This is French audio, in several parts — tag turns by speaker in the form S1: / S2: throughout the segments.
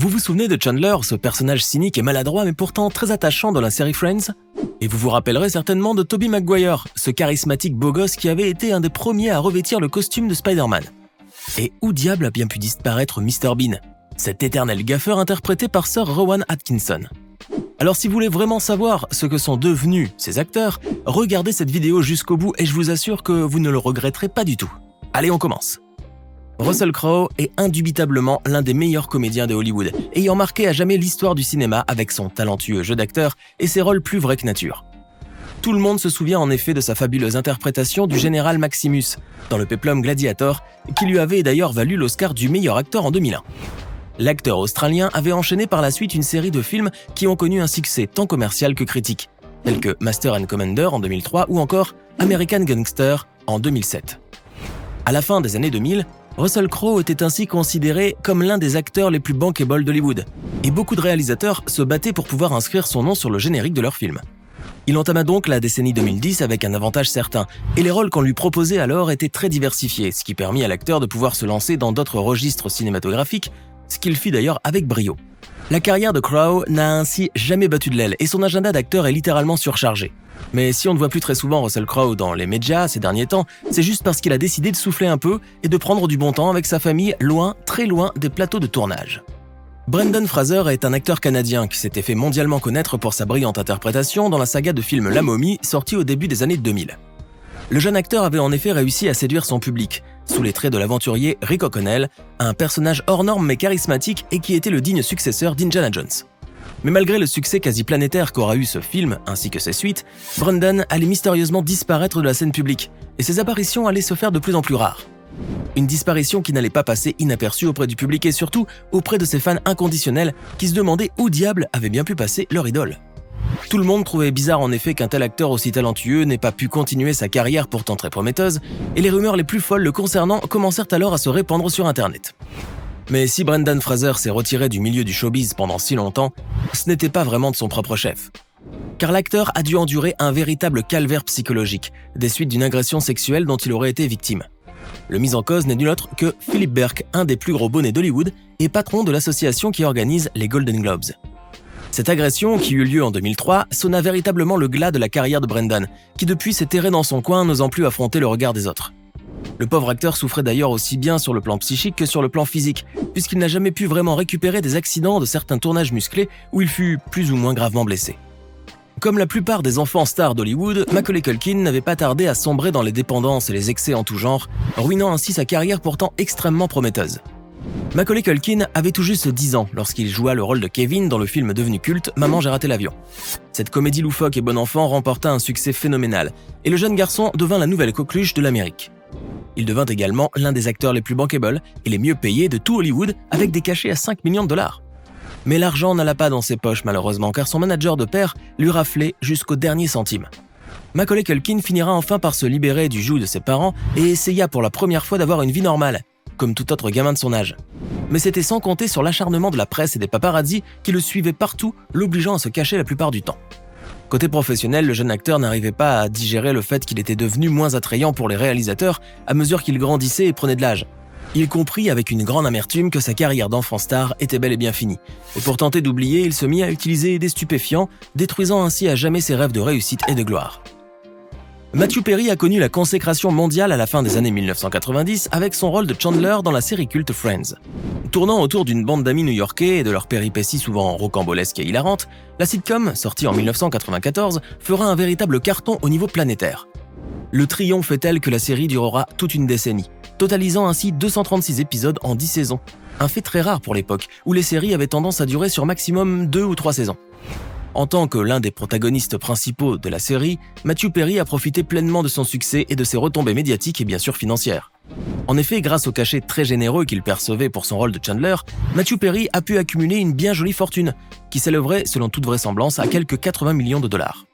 S1: Vous vous souvenez de Chandler, ce personnage cynique et maladroit mais pourtant très attachant dans la série Friends ? Et vous vous rappellerez certainement de Tobey Maguire, ce charismatique beau gosse qui avait été un des premiers à revêtir le costume de Spider-Man. Et où diable a bien pu disparaître Mr Bean, cet éternel gaffeur interprété par Sir Rowan Atkinson ? Alors si vous voulez vraiment savoir ce que sont devenus ces acteurs, regardez cette vidéo jusqu'au bout et je vous assure que vous ne le regretterez pas du tout. Allez, on commence. Russell Crowe est indubitablement l'un des meilleurs comédiens de Hollywood, ayant marqué à jamais l'histoire du cinéma avec son talentueux jeu d'acteur et ses rôles plus vrais que nature. Tout le monde se souvient en effet de sa fabuleuse interprétation du général Maximus dans le péplum Gladiator, qui lui avait d'ailleurs valu l'Oscar du meilleur acteur en 2001. L'acteur australien avait enchaîné par la suite une série de films qui ont connu un succès tant commercial que critique, tels que Master and Commander en 2003 ou encore American Gangster en 2007. À la fin des années 2000, Russell Crowe était ainsi considéré comme l'un des acteurs les plus bankable d'Hollywood, et beaucoup de réalisateurs se battaient pour pouvoir inscrire son nom sur le générique de leur film. Il entama donc la décennie 2010 avec un avantage certain, et les rôles qu'on lui proposait alors étaient très diversifiés, ce qui permit à l'acteur de pouvoir se lancer dans d'autres registres cinématographiques, ce qu'il fit d'ailleurs avec brio. La carrière de Crowe n'a ainsi jamais battu de l'aile, et son agenda d'acteur est littéralement surchargé. Mais si on ne voit plus très souvent Russell Crowe dans les médias ces derniers temps, c'est juste parce qu'il a décidé de souffler un peu et de prendre du bon temps avec sa famille loin, très loin des plateaux de tournage. Brendan Fraser est un acteur canadien qui s'était fait mondialement connaître pour sa brillante interprétation dans la saga de films La Momie, sortie au début des années 2000. Le jeune acteur avait en effet réussi à séduire son public, sous les traits de l'aventurier Rick O'Connell, un personnage hors norme mais charismatique et qui était le digne successeur d'Indiana Jones. Mais malgré le succès quasi planétaire qu'aura eu ce film, ainsi que ses suites, Brendan allait mystérieusement disparaître de la scène publique, et ses apparitions allaient se faire de plus en plus rares. Une disparition qui n'allait pas passer inaperçue auprès du public et surtout auprès de ses fans inconditionnels qui se demandaient où diable avait bien pu passer leur idole. Tout le monde trouvait bizarre en effet qu'un tel acteur aussi talentueux n'ait pas pu continuer sa carrière pourtant très prometteuse, et les rumeurs les plus folles le concernant commencèrent alors à se répandre sur internet. Mais si Brendan Fraser s'est retiré du milieu du showbiz pendant si longtemps, ce n'était pas vraiment de son propre chef. Car l'acteur a dû endurer un véritable calvaire psychologique, des suites d'une agression sexuelle dont il aurait été victime. Le mis en cause n'est nul autre que Philip Burke, un des plus gros bonnets d'Hollywood et patron de l'association qui organise les Golden Globes. Cette agression, qui eut lieu en 2003, sonna véritablement le glas de la carrière de Brendan, qui depuis s'est terré dans son coin, n'osant plus affronter le regard des autres. Le pauvre acteur souffrait d'ailleurs aussi bien sur le plan psychique que sur le plan physique, puisqu'il n'a jamais pu vraiment récupérer des accidents de certains tournages musclés où il fut plus ou moins gravement blessé. Comme la plupart des enfants stars d'Hollywood, Macaulay Culkin n'avait pas tardé à sombrer dans les dépendances et les excès en tout genre, ruinant ainsi sa carrière pourtant extrêmement prometteuse. Macaulay Culkin avait tout juste 10 ans lorsqu'il joua le rôle de Kevin dans le film devenu culte « Maman, j'ai raté l'avion ». Cette comédie loufoque et bon enfant remporta un succès phénoménal, et le jeune garçon devint la nouvelle coqueluche de l'Amérique. Il devint également l'un des acteurs les plus bankable et les mieux payés de tout Hollywood avec des cachets à 5 millions de dollars. Mais l'argent n'alla pas dans ses poches malheureusement car son manager de père lui raflait jusqu'au dernier centime. Macaulay Culkin finira enfin par se libérer du joug de ses parents et essaya pour la première fois d'avoir une vie normale, comme tout autre gamin de son âge. Mais c'était sans compter sur l'acharnement de la presse et des paparazzis qui le suivaient partout, l'obligeant à se cacher la plupart du temps. Côté professionnel, le jeune acteur n'arrivait pas à digérer le fait qu'il était devenu moins attrayant pour les réalisateurs à mesure qu'il grandissait et prenait de l'âge. Il comprit avec une grande amertume que sa carrière d'enfant star était bel et bien finie. Et pour tenter d'oublier, il se mit à utiliser des stupéfiants, détruisant ainsi à jamais ses rêves de réussite et de gloire. Matthew Perry a connu la consécration mondiale à la fin des années 1990 avec son rôle de Chandler dans la série culte Friends. Tournant autour d'une bande d'amis new-yorkais et de leurs péripéties souvent rocambolesques et hilarantes, la sitcom, sortie en 1994, fera un véritable carton au niveau planétaire. Le triomphe est tel que la série durera toute une décennie, totalisant ainsi 236 épisodes en 10 saisons, un fait très rare pour l'époque, où les séries avaient tendance à durer sur maximum 2 ou 3 saisons. En tant que l'un des protagonistes principaux de la série, Matthew Perry a profité pleinement de son succès et de ses retombées médiatiques et bien sûr financières. En effet, grâce au cachet très généreux qu'il percevait pour son rôle de Chandler, Matthew Perry a pu accumuler une bien jolie fortune, qui s'élèverait, selon toute vraisemblance, à quelques 80 millions de dollars.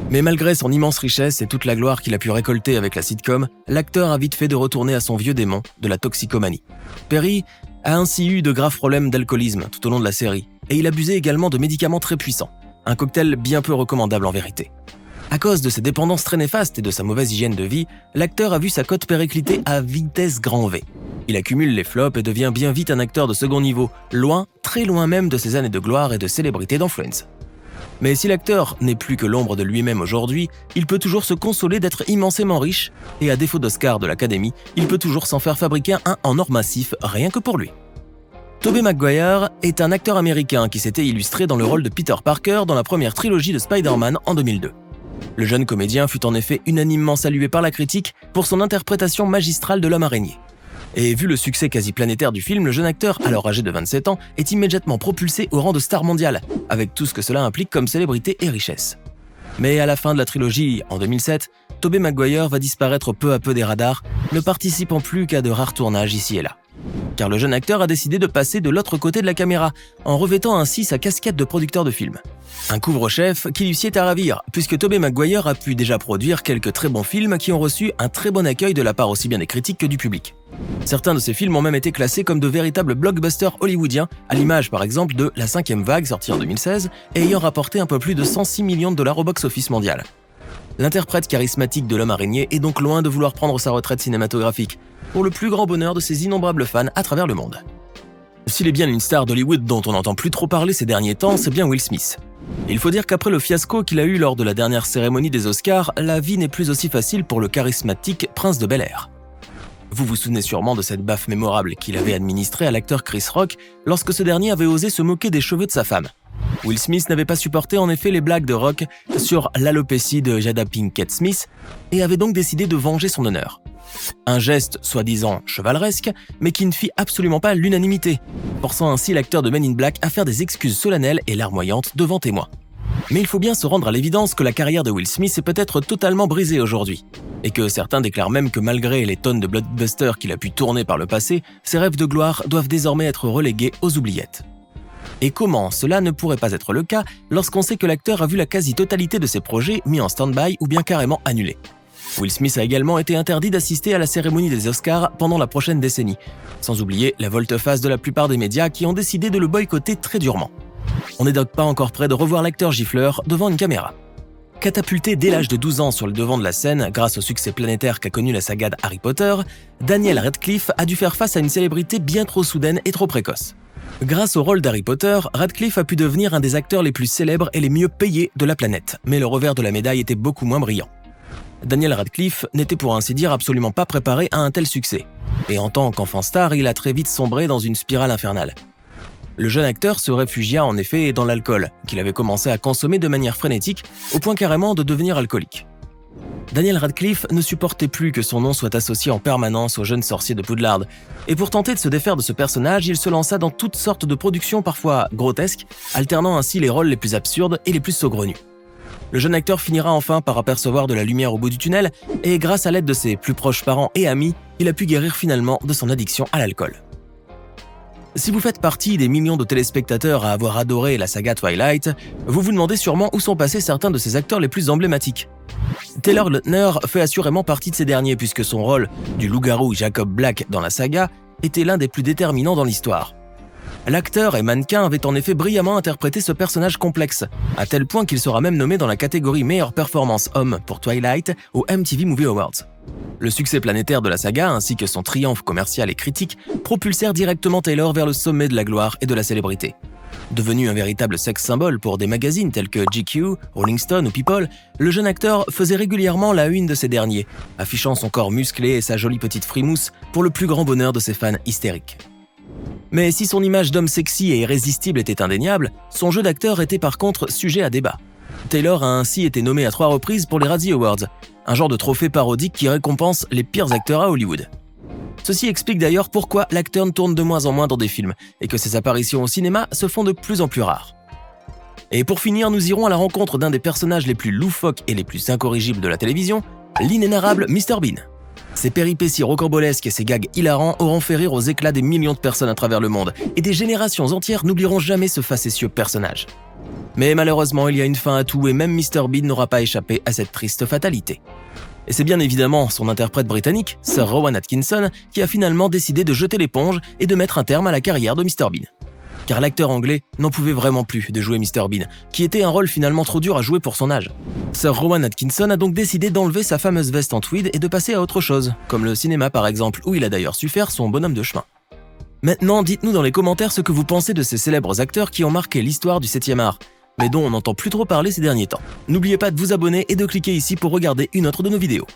S1: Mais malgré son immense richesse et toute la gloire qu'il a pu récolter avec la sitcom, l'acteur a vite fait de retourner à son vieux démon de la toxicomanie. Perry a ainsi eu de graves problèmes d'alcoolisme tout au long de la série, et il abusait également de médicaments très puissants. Un cocktail bien peu recommandable en vérité. À cause de ses dépendances très néfastes et de sa mauvaise hygiène de vie, l'acteur a vu sa cote péricliter à vitesse grand V. Il accumule les flops et devient bien vite un acteur de second niveau, loin, très loin même de ses années de gloire et de célébrité dans Friends. Mais si l'acteur n'est plus que l'ombre de lui-même aujourd'hui, il peut toujours se consoler d'être immensément riche, et à défaut d'Oscar de l'Académie, il peut toujours s'en faire fabriquer un en or massif rien que pour lui. Tobey Maguire est un acteur américain qui s'était illustré dans le rôle de Peter Parker dans la première trilogie de Spider-Man en 2002. Le jeune comédien fut en effet unanimement salué par la critique pour son interprétation magistrale de l'homme araignée. Et vu le succès quasi planétaire du film, le jeune acteur, alors âgé de 27 ans, est immédiatement propulsé au rang de star mondiale, avec tout ce que cela implique comme célébrité et richesse. Mais à la fin de la trilogie, en 2007, Tobey Maguire va disparaître peu à peu des radars, ne participant plus qu'à de rares tournages ici et là. Car le jeune acteur a décidé de passer de l'autre côté de la caméra, en revêtant ainsi sa casquette de producteur de film. Un couvre-chef qui lui sied à ravir, puisque Tobey Maguire a pu déjà produire quelques très bons films qui ont reçu un très bon accueil de la part aussi bien des critiques que du public. Certains de ces films ont même été classés comme de véritables blockbusters hollywoodiens, à l'image par exemple de La 5e vague sortie en 2016 et ayant rapporté un peu plus de 106 millions de dollars au box-office mondial. L'interprète charismatique de l'homme araignée est donc loin de vouloir prendre sa retraite cinématographique, pour le plus grand bonheur de ses innombrables fans à travers le monde. S'il est bien une star d'Hollywood dont on n'entend plus trop parler ces derniers temps, c'est bien Will Smith. Il faut dire qu'après le fiasco qu'il a eu lors de la dernière cérémonie des Oscars, la vie n'est plus aussi facile pour le charismatique prince de Bel-Air. Vous vous souvenez sûrement de cette baffe mémorable qu'il avait administrée à l'acteur Chris Rock lorsque ce dernier avait osé se moquer des cheveux de sa femme. Will Smith n'avait pas supporté en effet les blagues de Rock sur l'alopécie de Jada Pinkett Smith et avait donc décidé de venger son honneur. Un geste soi-disant chevaleresque, mais qui ne fit absolument pas l'unanimité, forçant ainsi l'acteur de Men in Black à faire des excuses solennelles et larmoyantes devant témoins. Mais il faut bien se rendre à l'évidence que la carrière de Will Smith est peut-être totalement brisée aujourd'hui, et que certains déclarent même que malgré les tonnes de blockbusters qu'il a pu tourner par le passé, ses rêves de gloire doivent désormais être relégués aux oubliettes. Et comment cela ne pourrait pas être le cas lorsqu'on sait que l'acteur a vu la quasi-totalité de ses projets mis en stand-by ou bien carrément annulés. Will Smith a également été interdit d'assister à la cérémonie des Oscars pendant la prochaine décennie, sans oublier la volte-face de la plupart des médias qui ont décidé de le boycotter très durement. On n'est donc pas encore près de revoir l'acteur gifleur devant une caméra. Catapulté dès l'âge de 12 ans sur le devant de la scène grâce au succès planétaire qu'a connu la saga Harry Potter, Daniel Radcliffe a dû faire face à une célébrité bien trop soudaine et trop précoce. Grâce au rôle d'Harry Potter, Radcliffe a pu devenir un des acteurs les plus célèbres et les mieux payés de la planète, mais le revers de la médaille était beaucoup moins brillant. Daniel Radcliffe n'était pour ainsi dire absolument pas préparé à un tel succès, et en tant qu'enfant star, il a très vite sombré dans une spirale infernale. Le jeune acteur se réfugia en effet dans l'alcool, qu'il avait commencé à consommer de manière frénétique, au point carrément de devenir alcoolique. Daniel Radcliffe ne supportait plus que son nom soit associé en permanence au jeune sorcier de Poudlard, et pour tenter de se défaire de ce personnage, il se lança dans toutes sortes de productions parfois grotesques, alternant ainsi les rôles les plus absurdes et les plus saugrenus. Le jeune acteur finira enfin par apercevoir de la lumière au bout du tunnel, et grâce à l'aide de ses plus proches parents et amis, il a pu guérir finalement de son addiction à l'alcool. Si vous faites partie des millions de téléspectateurs à avoir adoré la saga Twilight, vous vous demandez sûrement où sont passés certains de ses acteurs les plus emblématiques. Taylor Lautner fait assurément partie de ces derniers puisque son rôle du loup-garou Jacob Black dans la saga était l'un des plus déterminants dans l'histoire. L'acteur et mannequin avait en effet brillamment interprété ce personnage complexe, à tel point qu'il sera même nommé dans la catégorie meilleure performance homme pour Twilight aux MTV Movie Awards. Le succès planétaire de la saga ainsi que son triomphe commercial et critique propulsèrent directement Taylor vers le sommet de la gloire et de la célébrité. Devenu un véritable sex-symbole pour des magazines tels que GQ, Rolling Stone ou People, le jeune acteur faisait régulièrement la une de ces derniers, affichant son corps musclé et sa jolie petite frimousse pour le plus grand bonheur de ses fans hystériques. Mais si son image d'homme sexy et irrésistible était indéniable, son jeu d'acteur était par contre sujet à débat. Taylor a ainsi été nommé à 3 reprises pour les Razzie Awards, un genre de trophée parodique qui récompense les pires acteurs à Hollywood. Ceci explique d'ailleurs pourquoi l'acteur tourne de moins en moins dans des films et que ses apparitions au cinéma se font de plus en plus rares. Et pour finir, nous irons à la rencontre d'un des personnages les plus loufoques et les plus incorrigibles de la télévision, l'inénarrable Mr Bean. Ses péripéties rocambolesques et ses gags hilarants auront fait rire aux éclats des millions de personnes à travers le monde, et des générations entières n'oublieront jamais ce facétieux personnage. Mais malheureusement, il y a une fin à tout et même Mr Bean n'aura pas échappé à cette triste fatalité. Et c'est bien évidemment son interprète britannique, Sir Rowan Atkinson, qui a finalement décidé de jeter l'éponge et de mettre un terme à la carrière de Mr Bean. car l'acteur anglais n'en pouvait vraiment plus de jouer Mr Bean, qui était un rôle finalement trop dur à jouer pour son âge. Sir Rowan Atkinson a donc décidé d'enlever sa fameuse veste en tweed et de passer à autre chose, comme le cinéma par exemple, où il a d'ailleurs su faire son bonhomme de chemin. Maintenant, dites-nous dans les commentaires ce que vous pensez de ces célèbres acteurs qui ont marqué l'histoire du 7e art, mais dont on n'entend plus trop parler ces derniers temps. N'oubliez pas de vous abonner et de cliquer ici pour regarder une autre de nos vidéos.